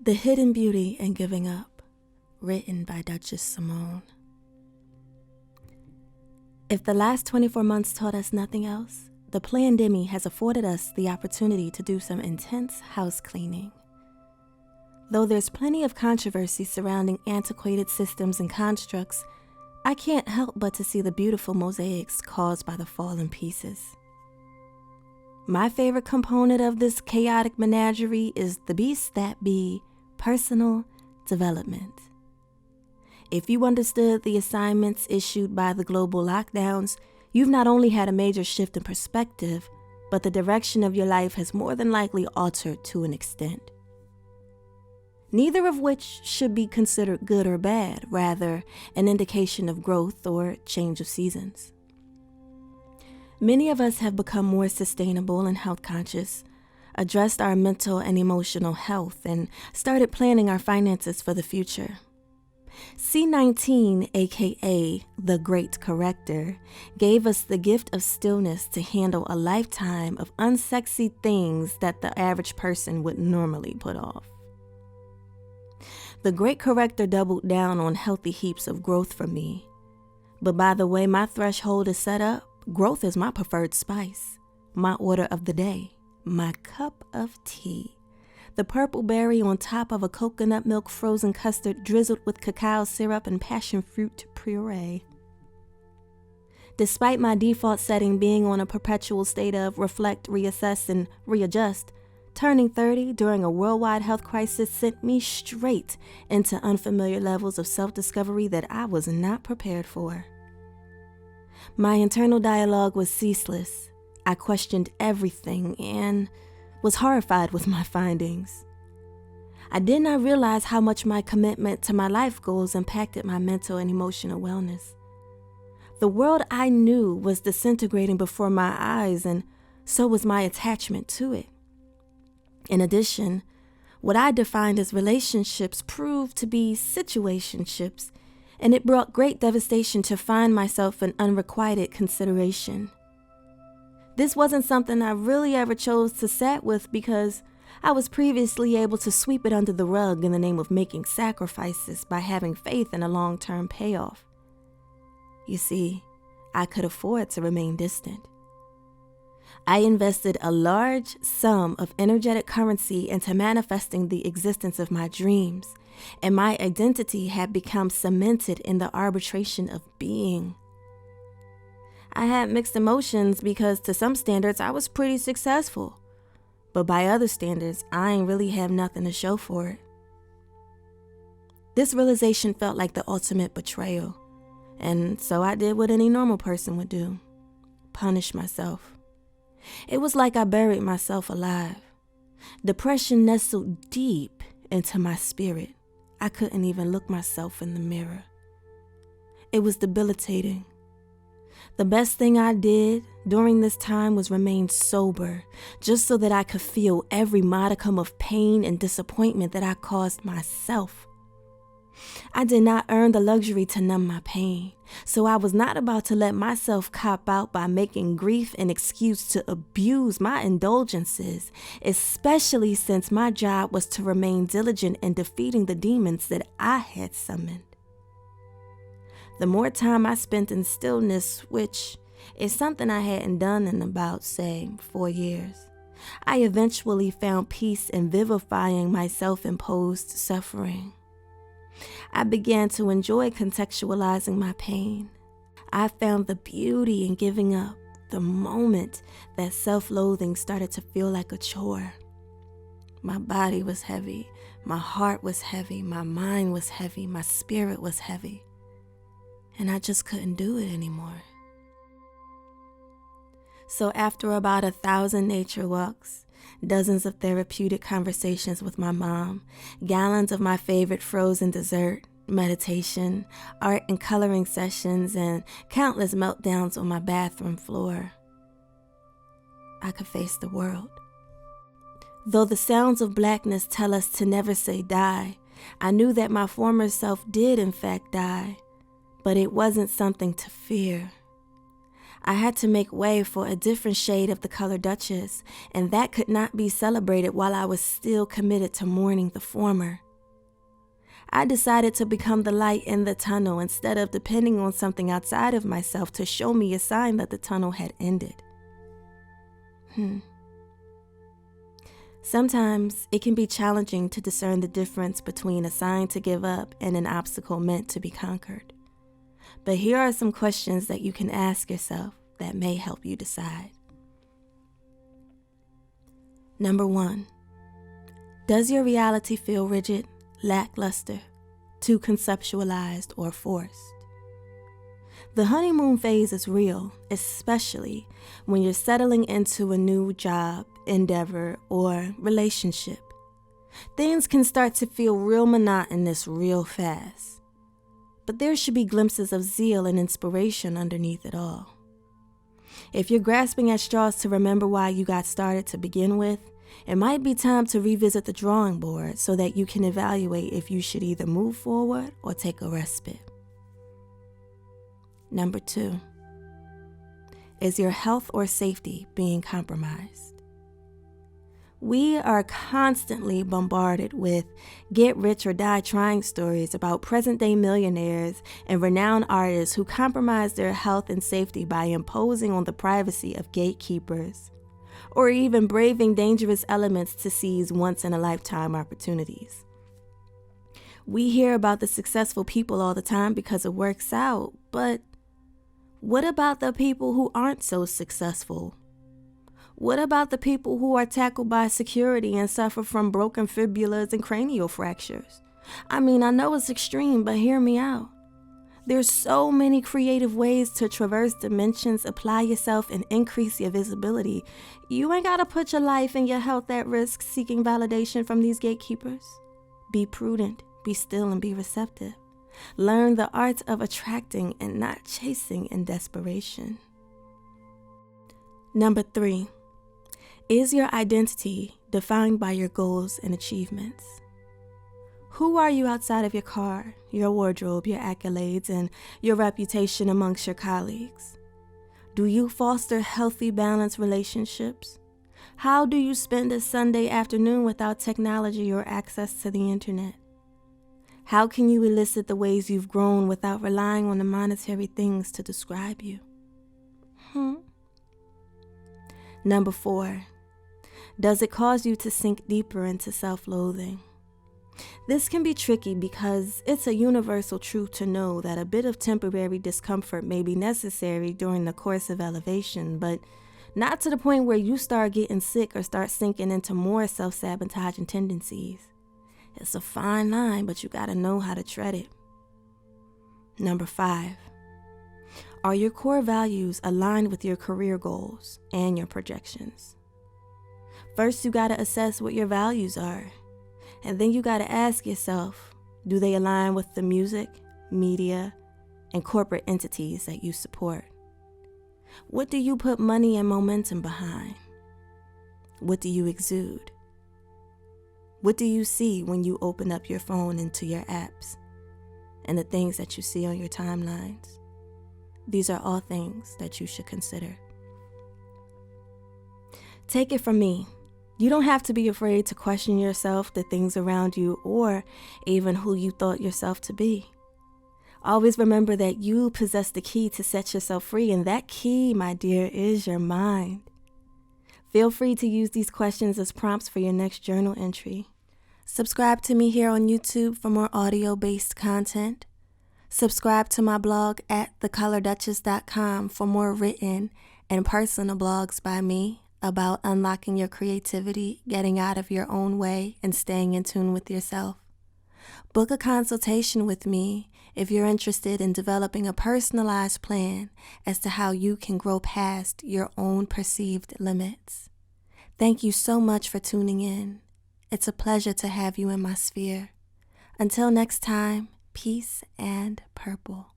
The Hidden Beauty in Giving Up, written by Duchess. If the last 24 months taught us nothing else, the pandemic has afforded us the opportunity to do some intense house cleaning. Though there's plenty of controversy surrounding antiquated systems and constructs, I can't help but to see the beautiful mosaics caused by the fallen pieces. My favorite component of this chaotic menagerie is the beast that be personal development. If you understood the assignments issued by the global lockdowns, you've not only had a major shift in perspective, but the direction of your life has more than likely altered to an extent. Neither of which should be considered good or bad, rather an indication of growth or change of seasons. Many of us have become more sustainable and health conscious, addressed our mental and emotional health, and started planning our finances for the future. C19, aka the Great Corrector, gave us the gift of stillness to handle a lifetime of unsexy things that the average person would normally put off. The Great Corrector doubled down on healthy heaps of growth for me. But by the way my threshold is set up, growth is my preferred spice, my order of the day, my cup of tea. The purple berry on top of a coconut milk frozen custard drizzled with cacao syrup and passion fruit puree. Despite my default setting being on a perpetual state of reflect, reassess, and readjust, turning 30 during a worldwide health crisis sent me straight into unfamiliar levels of self-discovery that I was not prepared for. My internal dialogue was ceaseless. I questioned everything and was horrified with my findings. I did not realize how much my commitment to my life goals impacted my mental and emotional wellness. The world I knew was disintegrating before my eyes, and so was my attachment to it. In addition, what I defined as relationships proved to be situationships, and it brought great devastation to find myself in unrequited consideration. This wasn't something I really ever chose to sit with because I was previously able to sweep it under the rug in the name of making sacrifices by having faith in a long-term payoff. You see, I could afford to remain distant. I invested a large sum of energetic currency into manifesting the existence of my dreams, and my identity had become cemented in the arbitration of being. I had mixed emotions because to some standards I was pretty successful, but by other standards I ain't really have nothing to show for it. This realization felt like the ultimate betrayal, and so I did what any normal person would do: punish myself. It was like I buried myself alive. Depression nestled deep into my spirit. I couldn't even look myself in the mirror. It was debilitating. The best thing I did during this time was remain sober, just so that I could feel every modicum of pain and disappointment that I caused myself. I did not earn the luxury to numb my pain, so I was not about to let myself cop out by making grief an excuse to abuse my indulgences, especially since my job was to remain diligent in defeating the demons that I had summoned. The more time I spent in stillness, which is something I hadn't done in about, say, 4 years, I eventually found peace in vivifying my self-imposed suffering. I began to enjoy contextualizing my pain. I found the beauty in giving up the moment that self-loathing started to feel like a chore. My body was heavy, my heart was heavy, my mind was heavy, my spirit was heavy. And I just couldn't do it anymore. So after about 1,000 nature walks, dozens of therapeutic conversations with my mom, gallons of my favorite frozen dessert, meditation, art and coloring sessions, and countless meltdowns on my bathroom floor, I could face the world. Though the sounds of blackness tell us to never say die, I knew that my former self did in fact die, but it wasn't something to fear. I had to make way for a different shade of the color Duchess, and that could not be celebrated while I was still committed to mourning the former. I decided to become the light in the tunnel instead of depending on something outside of myself to show me a sign that the tunnel had ended. Sometimes it can be challenging to discern the difference between a sign to give up and an obstacle meant to be conquered. But here are some questions that you can ask yourself that may help you decide. Number 1, does your reality feel rigid, lackluster, too conceptualized, or forced? The honeymoon phase is real, especially when you're settling into a new job, endeavor, or relationship. Things can start to feel real monotonous real fast. But there should be glimpses of zeal and inspiration underneath it all. If you're grasping at straws to remember why you got started to begin with, it might be time to revisit the drawing board so that you can evaluate if you should either move forward or take a respite. Number 2, is your health or safety being compromised? We are constantly bombarded with get rich or die trying stories about present-day millionaires and renowned artists who compromise their health and safety by imposing on the privacy of gatekeepers, or even braving dangerous elements to seize once-in-a-lifetime opportunities. We hear about the successful people all the time because it works out, but what about the people who aren't so successful? What about the people who are tackled by security and suffer from broken fibulas and cranial fractures? I mean, I know it's extreme, but hear me out. There's so many creative ways to traverse dimensions, apply yourself, and increase your visibility. You ain't gotta put your life and your health at risk seeking validation from these gatekeepers. Be prudent, be still, and be receptive. Learn the art of attracting and not chasing in desperation. Number 3, is your identity defined by your goals and achievements? Who are you outside of your car, your wardrobe, your accolades, and your reputation amongst your colleagues? Do you foster healthy, balanced relationships? How do you spend a Sunday afternoon without technology or access to the internet? How can you elicit the ways you've grown without relying on the monetary things to describe you? Number 4, does it cause you to sink deeper into self-loathing? This can be tricky because it's a universal truth to know that a bit of temporary discomfort may be necessary during the course of elevation, but not to the point where you start getting sick or start sinking into more self-sabotaging tendencies. It's a fine line, but you gotta know how to tread it. Number 5, are your core values aligned with your career goals and your projections? First, you gotta assess what your values are. And then you gotta ask yourself, do they align with the music, media, and corporate entities that you support? What do you put money and momentum behind? What do you exude? What do you see when you open up your phone into your apps and the things that you see on your timelines? These are all things that you should consider. Take it from me. You don't have to be afraid to question yourself, the things around you, or even who you thought yourself to be. Always remember that you possess the key to set yourself free, and that key, my dear, is your mind. Feel free to use these questions as prompts for your next journal entry. Subscribe to me here on YouTube for more audio-based content. Subscribe to my blog at thecolorduchess.com for more written and personal blogs by me about unlocking your creativity, getting out of your own way, and staying in tune with yourself. Book a consultation with me if you're interested in developing a personalized plan as to how you can grow past your own perceived limits. Thank you so much for tuning in. It's a pleasure to have you in my sphere. Until next time, peace and purple.